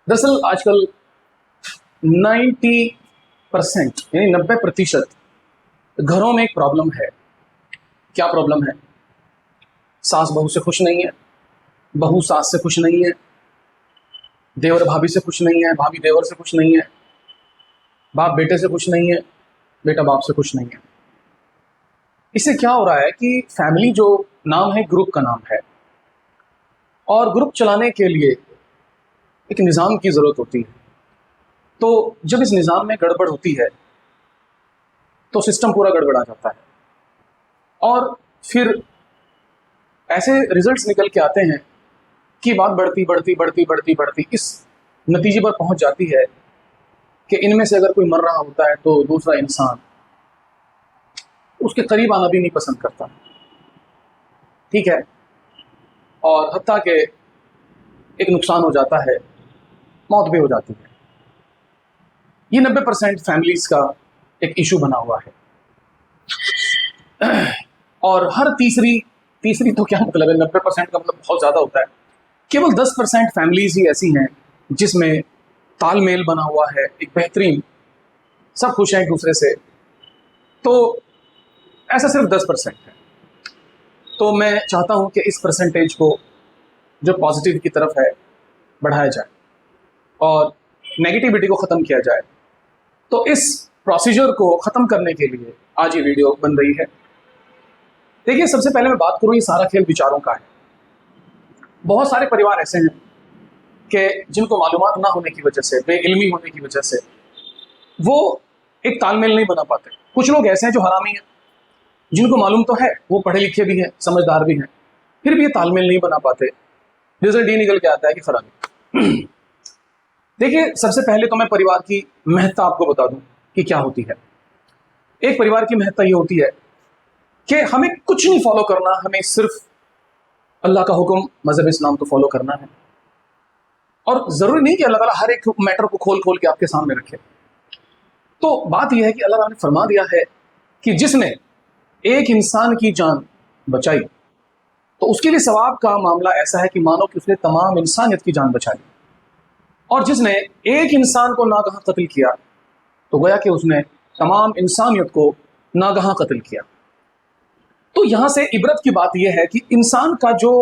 दरअसल आजकल 90% यानी 90% घरों में एक प्रॉब्लम है। क्या प्रॉब्लम है? सास बहू से खुश नहीं है, बहू सास से खुश नहीं है, देवर भाभी से खुश नहीं है, भाभी देवर से खुश नहीं है, बाप बेटे से खुश नहीं है, बेटा बाप से खुश नहीं है। इससे क्या हो रहा है कि फैमिली जो नाम है, ग्रुप का नाम है, और ग्रुप चलाने के लिए एक निज़ाम की ज़रूरत होती है। तो जब इस निज़ाम में गड़बड़ होती है तो सिस्टम पूरा गड़बड़ा जाता है और फिर ऐसे रिजल्ट्स निकल के आते हैं कि बात बढ़ती बढ़ती बढ़ती बढ़ती बढ़ती इस नतीजे पर पहुंच जाती है कि इनमें से अगर कोई मर रहा होता है तो दूसरा इंसान उसके करीब आना भी नहीं पसंद करता, ठीक है, और हत्ता के एक नुकसान हो जाता है, मौत भी हो जाती है। ये 90% फैमिलीज का एक इशू बना हुआ है। और हर तीसरी तो क्या मतलब है, 90% का मतलब बहुत ज़्यादा होता है। केवल 10% फैमिलीज ही ऐसी हैं जिसमें तालमेल बना हुआ है, एक बेहतरीन, सब खुश हैं एक दूसरे से। तो ऐसा सिर्फ 10% है। तो मैं चाहता हूँ कि इस परसेंटेज को जो पॉजिटिव की तरफ है बढ़ाया जाए और नेगेटिविटी को ख़त्म किया जाए। तो इस प्रोसीजर को ख़त्म करने के लिए आज ये वीडियो बन रही है। देखिए, सबसे पहले मैं बात करूँ, ये सारा खेल विचारों का है। बहुत सारे परिवार ऐसे हैं कि जिनको मालूमात ना होने की वजह से, बेइल्मी होने की वजह से वो एक तालमेल नहीं बना पाते। कुछ लोग ऐसे हैं जो हरामी हैं, जिनको मालूम तो है, वो पढ़े लिखे भी हैं, समझदार भी हैं, फिर भी ये तालमेल नहीं बना पाते। रिजल्ट ये निकल के आता है कि खराबी। देखिए, सबसे पहले तो मैं परिवार की महत्ता आपको बता दूं कि क्या होती है। एक परिवार की महत्ता ये होती है कि हमें कुछ नहीं फॉलो करना, हमें सिर्फ अल्लाह का हुक्म, मजहब इस्लाम को फॉलो करना है। और जरूरी नहीं कि अल्लाह ताला हर एक मैटर को खोल खोल के आपके सामने रखे। तो बात यह है कि अल्लाह ताला ने फरमा दिया है कि जिसने एक इंसान की जान बचाई तो उसके लिए सवाब का मामला ऐसा है कि मानो कि उसने तमाम इंसानियत की जान बचाई। और जिसने एक इंसान को नागहां कत्ल किया तो गोया कि उसने तमाम इंसानियत को नागहां कत्ल किया। तो यहां से इबरत की बात यह है कि इंसान का जो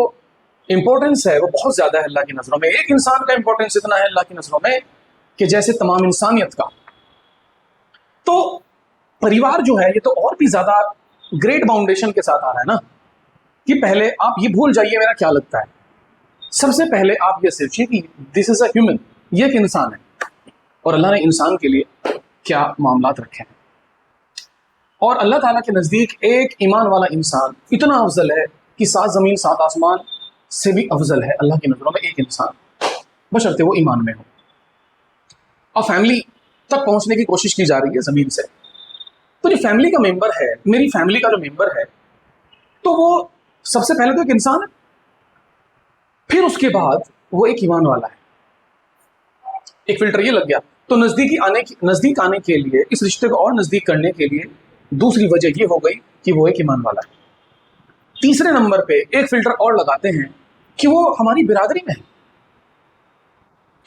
इंपॉर्टेंस है वो बहुत ज्यादा है अल्लाह की नजरों में। एक इंसान का इंपॉर्टेंस इतना है अल्लाह की नजरों में कि जैसे तमाम इंसानियत का। तो परिवार जो है ये तो और भी ज्यादा ग्रेट बाउंडेशन के साथ आ रहा है ना, कि पहले आप ये भूल जाइए मेरा क्या लगता है। सबसे पहले आप ये सोचिए कि दिस इज अ ह्यूमन, ये एक इंसान है और अल्लाह ने इंसान के लिए क्या मामलात रखे हैं। और अल्लाह ताला के नज़दीक एक ईमान वाला इंसान इतना अफजल है कि 7 ज़मीन 7 आसमान से भी अफजल है अल्लाह की नज़रों में एक इंसान, बशर्ते वो ईमान में हो। और फैमिली तक पहुंचने की कोशिश की जा रही है ज़मीन से। तो जो फैमिली का मेंबर है, मेरी फैमिली का जो मेंबर है, तो वो सबसे पहले तो एक इंसान है, फिर उसके बाद वो एक ईमान वाला है। एक फिल्टर ये लग गया। तो नज़दीक आने के लिए, इस रिश्ते को और नज़दीक करने के लिए दूसरी वजह ये हो गई कि वो एक ईमान वाला है। तीसरे नंबर पे एक फिल्टर और लगाते हैं कि वो हमारी बिरादरी में है,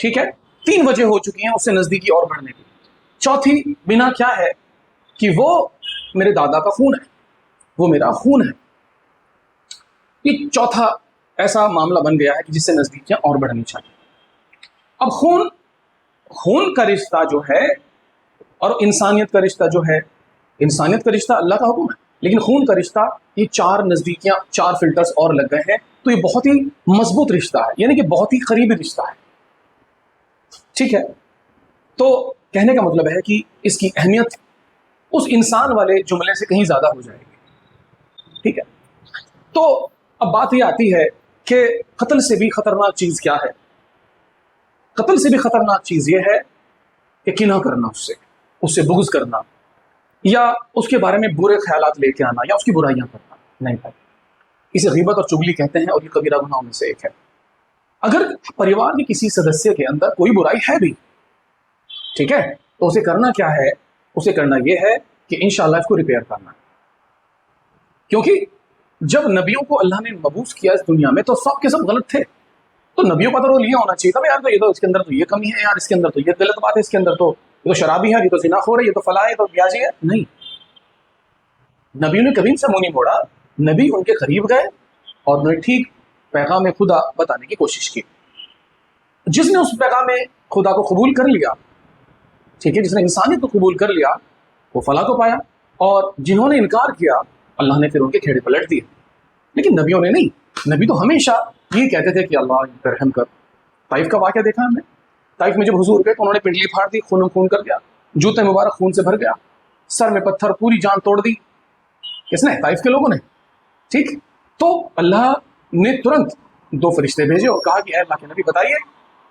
ठीक है। 3 वजह हो चुकी हैं उससे नज़दीकी और बढ़ने की। चौथी बिना क्या है कि वो मेरे दादा का खून है, वो मेरा खून है। ये चौथा ऐसा मामला बन गया है कि जिससे नज़दीकियां और बढ़नी चाहिए। अब खून का रिश्ता जो है और इंसानियत का रिश्ता जो है, इंसानियत का रिश्ता अल्लाह का हुक्म है, लेकिन खून का रिश्ता, ये 4 नज़दीकियां, 4 फिल्टर्स और लग गए हैं। तो ये बहुत ही मजबूत रिश्ता है, यानी कि बहुत ही करीबी रिश्ता है, ठीक है। तो कहने का मतलब है कि इसकी अहमियत उस इंसान वाले जुमले से कहीं ज़्यादा हो जाएगी, ठीक है। तो अब बात ये आती है कि कत्ल से भी खतरनाक चीज़ क्या है। कत्ल से भी खतरनाक चीज़ ये है कि किना करना, उससे बुग़्ज़ करना, या उसके बारे में बुरे ख्यालात लेके आना, या उसकी बुराइयां करना। नहीं भाई, इसे गीबत और चुगली कहते हैं और ये कबीरा गुनाहों में से एक है। अगर परिवार के किसी सदस्य के अंदर कोई बुराई है भी, ठीक है, तो उसे करना क्या है, उसे करना यह है कि इंशाअल्लाह इसको रिपेयर करना है। क्योंकि जब नबियों को अल्लाह ने मबूस किया इस दुनिया में तो सब के सब गलत थे तो नबियों का तो रोल ये होना चाहिए था, यार तो ये तो इसके अंदर तो ये कमी है, यार इसके अंदर तो ये गलत बात है, इसके अंदर तो ये तो शराबी है, ये तो जिनाखोर है, ये तो फला है, ये तो ब्याजी है। नहीं, नबियों ने कभी इनसे मुंह नहीं मोड़ा। नबी उनके करीब गए और उन्हें ठीक पैगाम खुदा बताने की कोशिश की। जिसने उस पैगाम खुदा को कबूल कर लिया, ठीक है, जिसने इंसानियत को कबूल कर लिया, वो फलाह को पाया। और जिन्होंने इनकार किया, अल्लाह ने फिर उनके खेड़े पलट दिए। लेकिन नबियों ने नहीं। नबी तो हमेशा ये कहते थे कि अल्लाह इन पर रहम कर। ताइफ का वाक़या देखा हमने। ताइफ में जब हुजूर गए तो उन्होंने पिंडली फाड़ दी, खून खून कर दिया, जूते मुबारक खून से भर गया, सर में पत्थर, पूरी जान तोड़ दी। किसने? ताइफ के लोगों ने। ठीक, तो अल्लाह ने तुरंत 2 फरिश्ते भेजे और कहा कि अल्लाह के नबी बताइए,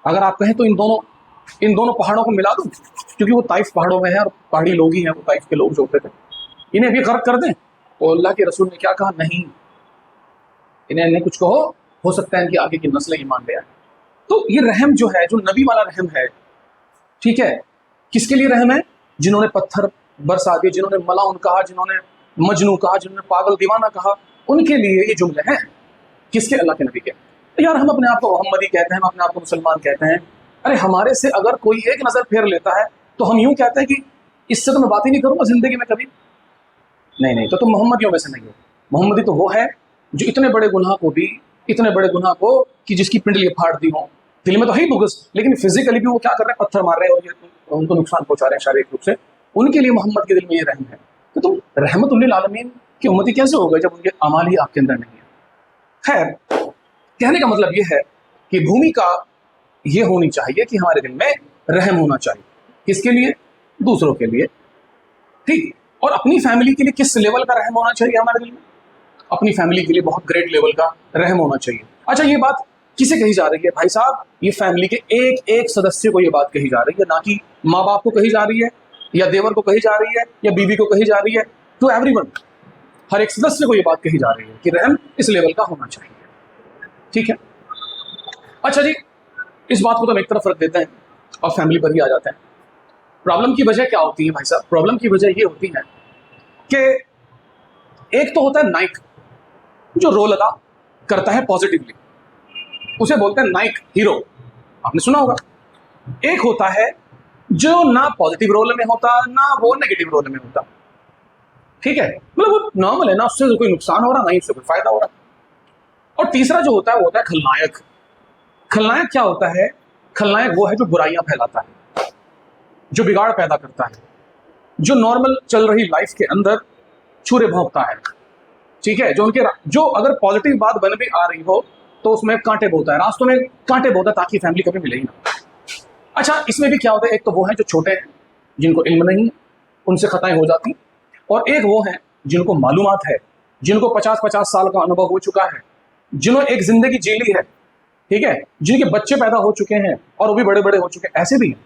अगर आप कहें तो इन दोनों पहाड़ों को मिला दूं, क्योंकि वो ताइफ पहाड़ों में है और पहाड़ी लोग ही हैं, वो ताइफ के लोग जो होते थे, इन्हें भी गर्क कर दें। तो अल्लाह के रसूल ने क्या कहा? नहीं, इन्हें कुछ कहो, हो सकता है इनकी आगे की नस्लें ईमान ले आए। तो ये रहम जो है, जो नबी वाला रहम है, ठीक है, किसके लिए रहम है? जिन्होंने पत्थर बरसा दिए, जिन्होंने मलाउन कहा, जिन्होंने मजनू कहा, जिन्होंने पागल दीवाना कहा, उनके लिए ये जुमले हैं। किसके? अल्लाह के नबी के। यार हम अपने आप को मोहम्मदी कहते हैं, हम अपने आप को मुसलमान कहते हैं। अरे हमारे से अगर कोई एक नज़र फेर लेता है तो हम यूं कहते हैं कि इससे तो मैं बात ही नहीं करूँगा जिंदगी में कभी। नहीं, तो तुम मोहम्मदियों में से नहीं हो। मोहम्मदी तो वो है जो इतने बड़े गुनाह को भी, इतने बड़े गुनाह को कि जिसकी पिंडली फाड़ दी हो, दिल में तो है ही बुग़्ज़, लेकिन फिजिकली भी वो क्या कर रहे हैं? पत्थर मार रहे हैं और ये उनको नुकसान पहुंचा रहे हैं शारीरिक रूप से। उनके लिए मोहम्मद के दिल में ये रहम है। तो तुम रहमतुल्लिल आलमीन की उम्मती कैसे हो गए जब उनके अमाल ही आपके अंदर नहीं है? खैर, कहने का मतलब ये है कि भूमिका ये होनी चाहिए कि हमारे दिल में रहम होना चाहिए। किसके लिए? दूसरों के लिए। ठीक, और अपनी फैमिली के लिए किस लेवल का रहम होना चाहिए हमारे दिल में? अपनी फैमिली के लिए बहुत ग्रेट लेवल का रहम होना चाहिए। अच्छा, ये बात किसे कही जा रही है? भाई साहब, ये फैमिली के एक एक सदस्य को ये बात कही जा रही है, ना कि माँ बाप को कही जा रही है, या देवर को कही जा रही है, या बीवी को कही जा रही है। टू एवरीवन, हर एक सदस्य को ये बात कही जा रही है कि रहम इस लेवल का होना चाहिए। ठीक है, अच्छा जी, इस बात को तो हम एक तरफ रख देते हैं और फैमिली पर ही आ जाते हैं। प्रॉब्लम की वजह क्या होती है भाई साहब? प्रॉब्लम की वजह ये होती है कि एक तो होता है नाइक, जो रोल अदा करता है पॉजिटिवली, उसे बोलते हैं नाइक हीरो, आपने सुना होगा। एक होता है जो ना पॉजिटिव रोल में होता, ना वो नेगेटिव रोल में होता। ठीक है, मतलब वो नॉर्मल है, ना उससे कोई नुकसान हो रहा, ना ही उससे कोई फायदा हो रहा। और तीसरा जो होता है वो होता है खलनायक। खलनायक क्या होता है? खलनायक वो है जो बुराइयां फैलाता है, जो बिगाड़ पैदा करता है, जो नॉर्मल चल रही लाइफ के अंदर छुरे भोंकता है। ठीक है, जो अगर पॉजिटिव बात बन भी आ रही हो तो उसमें कांटे बोता है, रास्तों में कांटे बोता है, ताकि फैमिली कभी मिले ही ना। अच्छा, इसमें भी क्या होता है? एक तो वो है जो छोटे हैं, जिनको इल्म नहीं है, उनसे खताएं हो जाती, और एक वो है जिनको मालूमात है, जिनको 50-50 साल का अनुभव हो चुका है, जिन्होंने एक जिंदगी जी ली है, ठीक है, जिनके बच्चे पैदा हो चुके हैं और वो भी बड़े बड़े हो चुके हैं, ऐसे भी हैं।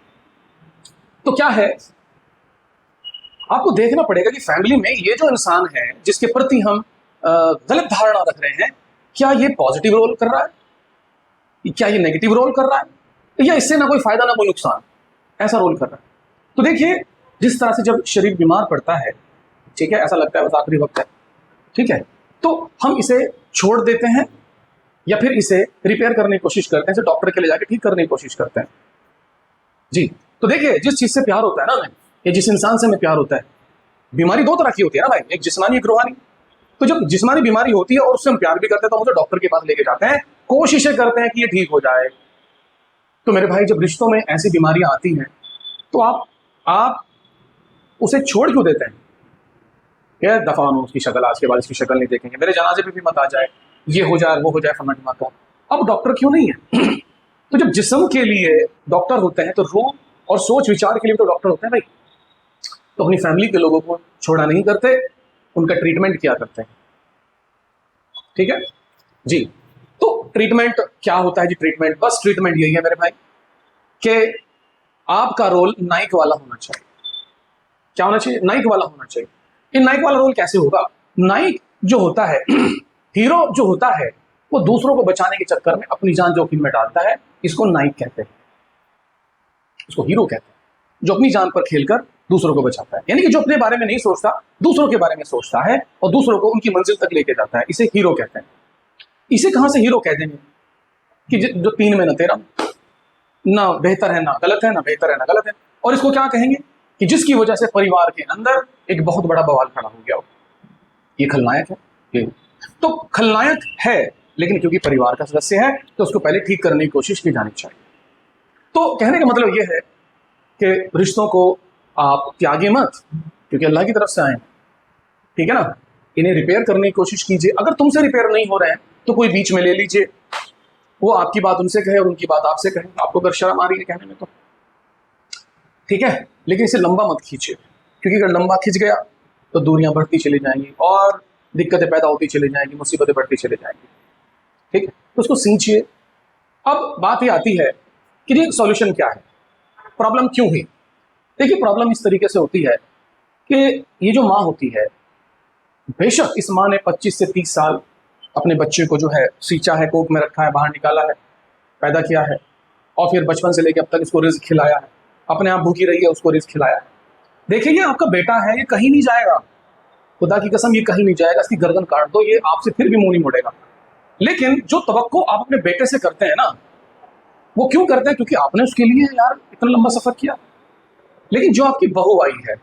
तो क्या है, आपको देखना पड़ेगा कि फैमिली में ये जो इंसान है जिसके प्रति हम गलत धारणा रख रहे हैं, क्या ये पॉजिटिव रोल कर रहा है, क्या ये नेगेटिव रोल कर रहा है, या इससे ना कोई फायदा ना कोई नुकसान, ऐसा रोल कर रहा है। तो देखिए, जिस तरह से जब शरीर बीमार पड़ता है, ठीक है, ऐसा लगता है बस आखिरी वक्त है, ठीक है, तो हम इसे छोड़ देते हैं या फिर इसे रिपेयर करने की कोशिश करते हैं, इसे डॉक्टर के ले जाके ठीक करने की कोशिश करते हैं। जी, तो देखिए, जिस चीज से प्यार होता है ना हमें, या जिस इंसान से हमें प्यार होता है, बीमारी 2 तरह की होती है ना भाई, एक जिस्मानी, एक रूहानी। तो जब जिस्मानी बीमारी होती है और उससे हम प्यार भी करते हैं, तो हम उसे डॉक्टर के पास लेके जाते हैं, कोशिशें करते हैं कि ये ठीक हो जाए। तो मेरे भाई, जब रिश्तों में ऐसी बीमारियां आती हैं तो आप उसे छोड़ क्यों देते हैं? यार दफा हो उसकी शक्ल, आज के बाद इसकी शक्ल नहीं देखेंगे, मेरे जनाजे पे भी मत आ जाए, ये हो जाए, वो हो जाए, फन्ना ढिमाका। अब डॉक्टर क्यों नहीं है? तो जब जिस्म के लिए डॉक्टर होते हैं तो रूह और सोच विचार के लिए तो डॉक्टर होते हैं भाई। तो अपनी फैमिली के लोगों को छोड़ा नहीं करते, उनका ट्रीटमेंट किया करते हैं। ठीक है जी, तो ट्रीटमेंट क्या होता है जी? ट्रीटमेंट, बस ट्रीटमेंट यही है मेरे भाई कि आपका रोल नाइक वाला होना चाहिए। क्या होना चाहिए? नाइक वाला होना चाहिए। ये नाइक वाला रोल कैसे होगा? नाइक जो होता है हीरो जो होता है, वो दूसरों को बचाने के चक्कर में अपनी जान जोखिम में डालता है, इसको नाइक कहते हैं। इसको हीरो कहते हैं, जो अपनी जान पर खेलकर दूसरों को बचाता है, यानी कि जो अपने बारे में नहीं सोचता, दूसरों के बारे में सोचता है और दूसरों को उनकी मंजिल तक लेके जाता है, इसे हीरो कहते हैं। इसे कहां से हीरो कह देंगे? कि जो 3 में ना 13, ना बेहतर है ना गलत है, ना बेहतर है ना गलत है। और इसको क्या कहेंगे कि जिसकी वजह से परिवार के अंदर एक बहुत बड़ा बवाल खड़ा हो गया हो। ये खलनायक है ये। तो खलनायक है, लेकिन क्योंकि परिवार का सदस्य है तो उसको पहले ठीक करने की कोशिश की जानी चाहिए। तो कहने का मतलब ये है कि रिश्तों को आप त्यागे मत, क्योंकि अल्लाह की तरफ से आए हैं, ठीक है ना। इन्हें रिपेयर करने की कोशिश कीजिए। अगर तुमसे रिपेयर नहीं हो रहे हैं तो कोई बीच में ले लीजिए, वो आपकी बात उनसे कहे और उनकी बात आपसे कहे। आपको अगर शर्म आ रही है कहने में तो ठीक है, लेकिन इसे लंबा मत खींचिए, क्योंकि अगर लंबा खिंच गया तो दूरियां बढ़ती चली जाएंगी और दिक्कतें पैदा होती चली जाएंगी, मुसीबतें बढ़ती चली जाएंगी। ठीक है, तो उसको सींचिए। अब बात ये आती है कि ये सॉल्यूशन क्या है, प्रॉब्लम क्यों हुई। देखिए, प्रॉब्लम इस तरीके से होती है कि ये जो माँ होती है, बेशक इस माँ ने 25 से 30 साल अपने बच्चे को जो है सींचा है, कोख में रखा है, बाहर निकाला है, पैदा किया है, और फिर बचपन से लेकर अब तक इसको रिस्क खिलाया है, अपने आप भूखी रही है, उसको रिस्क खिलाया है। देखिए, ये आपका बेटा है, ये कहीं नहीं जाएगा, खुदा की कसम ये कहीं नहीं जाएगा। इसकी गर्दन काट दो, ये आपसे फिर भी मुंह नहीं मोड़ेगा। लेकिन जो तवक्को आप अपने बेटे से करते हैं ना, वो क्यों करते हैं? क्योंकि आपने उसके लिए यार इतना लंबा सफर किया। लेकिन जो आपकी बहू आई है,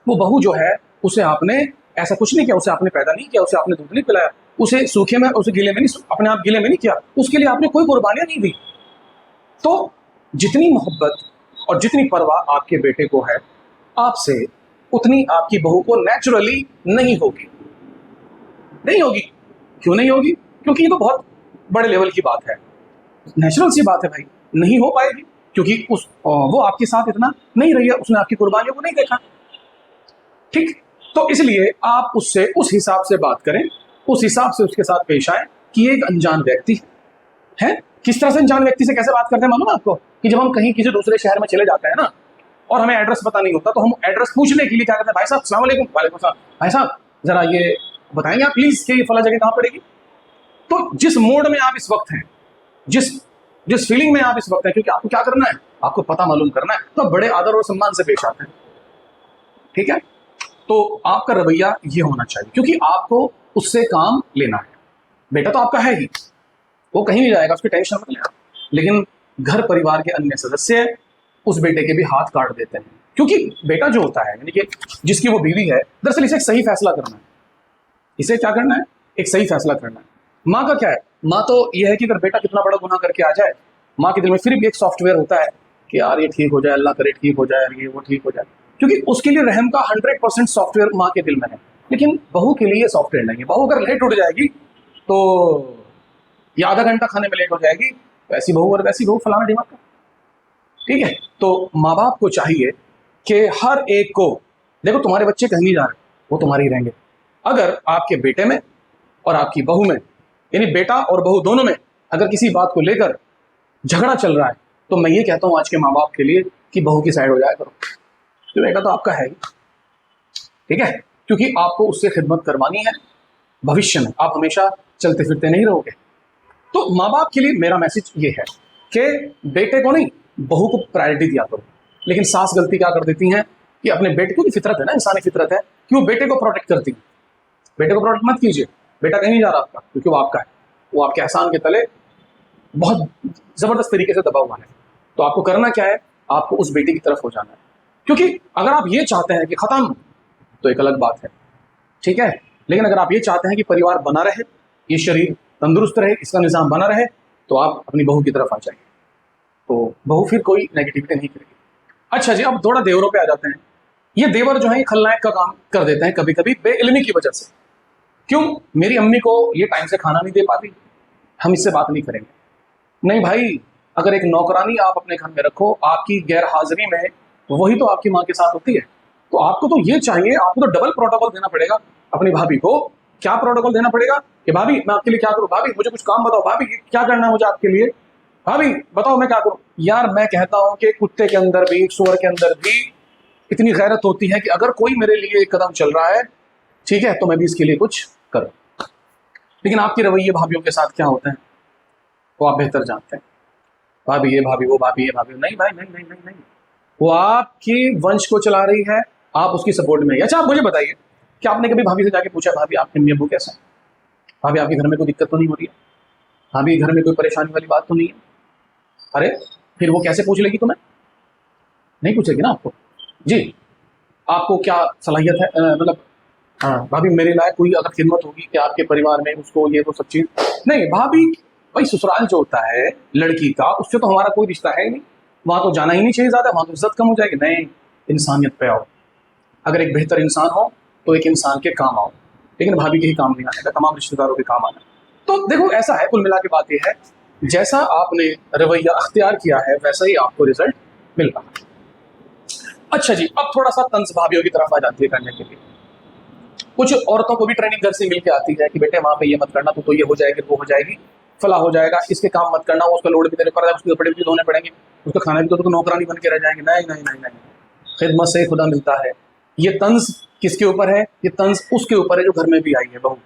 वो बहू जो है, उसे आपने ऐसा कुछ नहीं किया, उसे आपने पैदा नहीं किया, उसे आपने दूध नहीं पिलाया, उसे सूखे में, उसे गीले में नहीं, अपने आप गीले में नहीं किया, उसके लिए आपने कोई कुर्बानियां नहीं दी। तो जितनी मोहब्बत और जितनी परवाह आपके बेटे को है आपसे, उतनी आपकी बहू को नेचुरली नहीं होगी। नहीं होगी। क्यों नहीं होगी? क्योंकि ये तो बहुत बड़े लेवल की बात है, नेचुरल सी बात है भाई, नहीं हो पाएगी, क्योंकि वो आपके साथ इतना नहीं रही है, उसने आपकी कुर्बानियों को नहीं देखा। ठीक, तो इसलिए आप उससे उस हिसाब से बात करें, उस हिसाब से उसके साथ पेश आए कि ये एक अनजान व्यक्ति है। किस तरह से अनजान व्यक्ति से कैसे बात करते हैं मालूम है आपको? कि जब हम कहीं किसी दूसरे शहर में चले जाते हैं ना, और हमें एड्रेस पता नहीं होता, तो हम एड्रेस पूछने के लिए क्या कहते हैं, भाई साहब अस्सलाम वालेकुम। वालेकुम सलाम। भाई साहब जरा ये बताएंगे आप प्लीज कि ये फला जगह कहाँ पड़ेगी। तो जिस मोड में आप इस वक्त हैं, जिस जिस फीलिंग में आप इस वक्त हैं, क्योंकि आपको क्या करना है, आपको पता मालूम करना है, तो बड़े आदर और सम्मान से पेश आते हैं। ठीक है, तो आपका रवैया ये होना चाहिए, क्योंकि आपको उससे काम लेना है। बेटा तो आपका है ही, वो कहीं नहीं जाएगा, उसकी टेंशन मत लेना। लेकिन घर परिवार के अन्य सदस्य उस बेटे के भी हाथ काट देते हैं, क्योंकि बेटा जो होता है, यानी कि जिसकी वो बीवी है, दरअसल इसे एक सही फैसला करना है। इसे क्या करना है? एक सही फैसला करना है। माँ का क्या है? माँ तो ये है कि अगर बेटा कितना बड़ा गुनाह करके आ जाए, माँ के दिल में फिर भी एक सॉफ्टवेयर होता है कि यार ये ठीक हो जाए, अल्लाह करे ठीक हो जाए, ये वो ठीक हो जाए, क्योंकि उसके लिए रहम का 100% सॉफ्टवेयर माँ के दिल में है। लेकिन बहू के लिए सॉफ्टवेयर नहीं है। बहू अगर लेट उठ जाएगी तो या आधा घंटा खाने में लेट हो जाएगी, वैसी बहू और वैसी बहू, फलाना दिमाग का। ठीक है, तो माँ बाप को चाहिए कि हर एक को, देखो तुम्हारे बच्चे कहीं नहीं जा रहे, वो तुम्हारे ही रहेंगे। अगर आपके बेटे में और आपकी बहू में, यानी बेटा और बहू दोनों में, अगर किसी बात को लेकर झगड़ा चल रहा है, तो मैं ये कहता हूँ आज के माँ बाप के लिए कि बहू की साइड हो जाया करो, तो बेटा तो आपका है ही। ठीक है, क्योंकि आपको उससे खिदमत करवानी है भविष्य में, आप हमेशा चलते फिरते नहीं रहोगे। तो माँ बाप के लिए मेरा मैसेज ये है कि बेटे को नहीं, बहू को प्रायोरिटी दिया करो। लेकिन सास गलती क्या कर देती हैं कि अपने बेटे को, की फितरत है ना, इंसानी फितरत है कि वो बेटे को प्रोटेक्ट करती है। बेटे को प्रोटेक्ट मत कीजिए, बेटा कहीं नहीं जा रहा आपका, क्योंकि वो आपका है, वो आपके एहसान के तले बहुत जबरदस्त तरीके से दबा हुआ है। तो आपको करना क्या है? आपको उस बेटे की तरफ हो जाना है, क्योंकि अगर आप ये चाहते हैं कि खत्म, तो एक अलग बात है, ठीक है। लेकिन अगर आप ये चाहते हैं कि परिवार बना रहे, ये शरीर तंदुरुस्त रहे, इसका निज़ाम बना रहे, तो आप अपनी बहू की तरफ आ जाइए, तो बहू फिर कोई नेगेटिविटी नहीं करेगी। अच्छा जी, अब थोड़ा देवरों पे आ जाते हैं। ये देवर जो है खलनायक का काम कर देते हैं कभी कभी बेइल्मी की वजह से। क्यों? मेरी अम्मी को ये टाइम से खाना नहीं दे पाती, हम इससे बात नहीं करेंगे। नहीं भाई, अगर एक नौकरानी आप अपने घर में रखो, आपकी गैर हाजिरी में वही तो आपकी माँ के साथ होती है, तो आपको तो ये चाहिए, आपको तो डबल प्रोटोकॉल देना पड़ेगा अपनी भाभी को। क्या प्रोटोकॉल देना पड़ेगा कि भाभी मैं आपके लिए क्या करूं, भाभी मुझे कुछ काम बताओ, भाभी क्या करना है मुझे आपके लिए, भाभी बताओ मैं क्या करूं। यार मैं कहता हूं कि कुत्ते के अंदर भी, सुअर के अंदर भी इतनी गैरत होती है कि अगर कोई मेरे लिए एक कदम चल रहा है, ठीक है, तो मैं भी इसके लिए कुछ करूं। लेकिन आपके रवैये भाभीियों के साथ क्या होते हैं वो आप बेहतर जानते हैं। भाभी ये भाभी वो, भाभी ये भाभी, नहीं भाई, नहीं नहीं नहीं नहीं, वो आपकी वंश को चला रही है, आप उसकी सपोर्ट में। अच्छा आप मुझे बताइए कि आपने कभी भाभी से जाके पूछा, भाभी आपके अम्मी अब्बू कैसे हैं, भाभी आपके घर में कोई दिक्कत तो नहीं हो रही है? भाभी घर में कोई परेशानी वाली बात तो नहीं है? अरे फिर वो कैसे पूछ लेगी तुम्हें? नहीं पूछेगी ना आपको। जी, आपको क्या सलाहियत है, मतलब हाँ भाभी मेरे लायक कोई अगर खिदमत होगी कि आपके परिवार में उसको ये वो सब चीज नहीं। भाभी भाई ससुराल जो होता है लड़की का, उससे तो हमारा कोई रिश्ता है ही नहीं, वहां तो जाना ही नहीं चाहिए ज्यादा, वहां तो इज्जत कम हो जाएगी। नहीं, इंसानियत पे आओ। अगर एक बेहतर इंसान हो तो एक इंसान के काम आओ, लेकिन भाभी के ही काम नहीं आने का, तमाम रिश्तेदारों के काम आना। तो देखो ऐसा है, कुल मिला के बात यह है, जैसा आपने रवैया अख्तियार किया है वैसा ही आपको रिजल्ट मिल रहा है। अच्छा जी, अब थोड़ा सा तंज भाभीियों की तरफ आ जाती है करने के लिए। कुछ औरतों को भी ट्रेनिंग घर से मिल के आती है कि बेटे वहां पे ये मत करना, तो ये हो जाएगी, वो हो जाएगी, फला हो जाएगा, इसके काम मत करना, उसका लोड भी तेरे पर है, उसके कपड़े भी धोने पड़ेंगे, उसका खाना भी तो नौकरानी बन के रह जाएंगे। नहीं नहीं नहीं नहीं, खिदमत से खुदा मिलता है। ये तंज किसके ऊपर है? ये तंज उसके ऊपर है जो घर में भी आई है, बहू।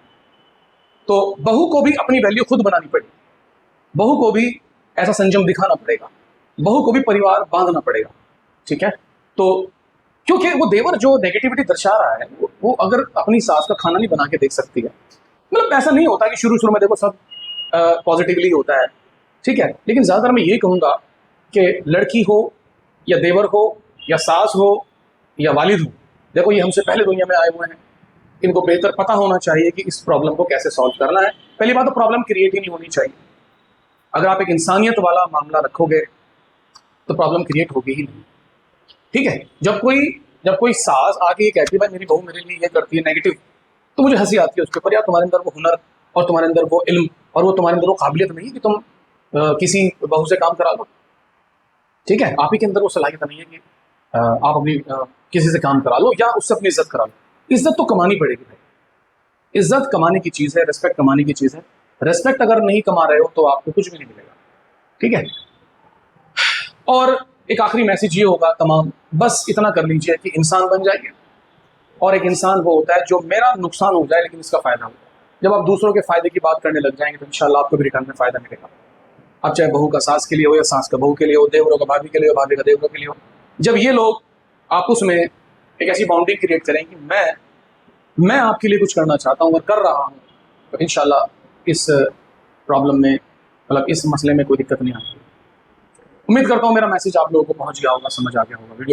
तो बहू को भी अपनी वैल्यू खुद बनानी पड़ेगी, बहू को भी ऐसा संयम दिखाना पड़ेगा, बहू को भी परिवार बांधना पड़ेगा। ठीक है, तो क्योंकि वो देवर जो नेगेटिविटी दर्शा रहा है, वो अगर अपनी सास का खाना नहीं बना के देख सकती है, मतलब ऐसा नहीं होता कि शुरू शुरू में देखो सब पॉजिटिवली होता है, ठीक है, लेकिन ज़्यादातर मैं ये कहूँगा कि लड़की हो या देवर हो या सास हो या वालिद हो, देखो ये हमसे पहले दुनिया में आए हुए हैं, इनको बेहतर पता होना चाहिए कि इस प्रॉब्लम को कैसे सॉल्व करना है। पहली बात तो प्रॉब्लम क्रिएट ही नहीं होनी चाहिए। अगर आप एक इंसानियत वाला मामला रखोगे तो प्रॉब्लम क्रिएट होगी ही नहीं। ठीक है, जब कोई सास आके ये कहती है भाई मेरी बहू मेरे लिए ये करती है नेगेटिव, तो मुझे हंसी आती है उसके ऊपर। यार तुम्हारे अंदर वो हुनर और तुम्हारे अंदर वो इल्म और वो तुम्हारे अंदर वो काबिलियत नहीं है कि तुम किसी बहू से काम करा लो। ठीक है, आप ही के अंदर वो सलाहियत नहीं है कि आप अपनी किसी से काम करा लो या उससे अपनी इज्जत करा लो। इज्जत तो कमानी पड़ेगी भाई, इज्जत कमाने की चीज़ है, रिस्पेक्ट कमाने की चीज़ है। रिस्पेक्ट अगर नहीं कमा रहे हो तो आपको कुछ भी नहीं मिलेगा। ठीक है, और एक आखिरी मैसेज ये होगा तमाम, बस इतना कर लीजिए कि इंसान बन जाइए। और एक इंसान वो होता है जो मेरा नुकसान हो जाए लेकिन इसका फायदा हो जाए। जब आप दूसरों के फायदे की बात करने लग जाएंगे तो इंशाल्लाह आपको भी रिटर्न में फायदा मिलेगा। अब चाहे बहू का सास के लिए हो या सास का बहू के लिए हो, देवरों का भाभी के लिए हो, भाभी का देवरों के लिए हो, जब ये लोग आपस में एक ऐसी बाउंड्री क्रिएट करें कि मैं आपके लिए कुछ करना चाहता हूँ और कर रहा हूँ, तो इंशाल्लाह इस प्रॉब्लम में, मतलब इस मसले में कोई दिक्कत नहीं आती। उम्मीद करता हूँ मेरा मैसेज आप लोगों को पहुँच गया होगा, समझ आ गया होगा। वीडियो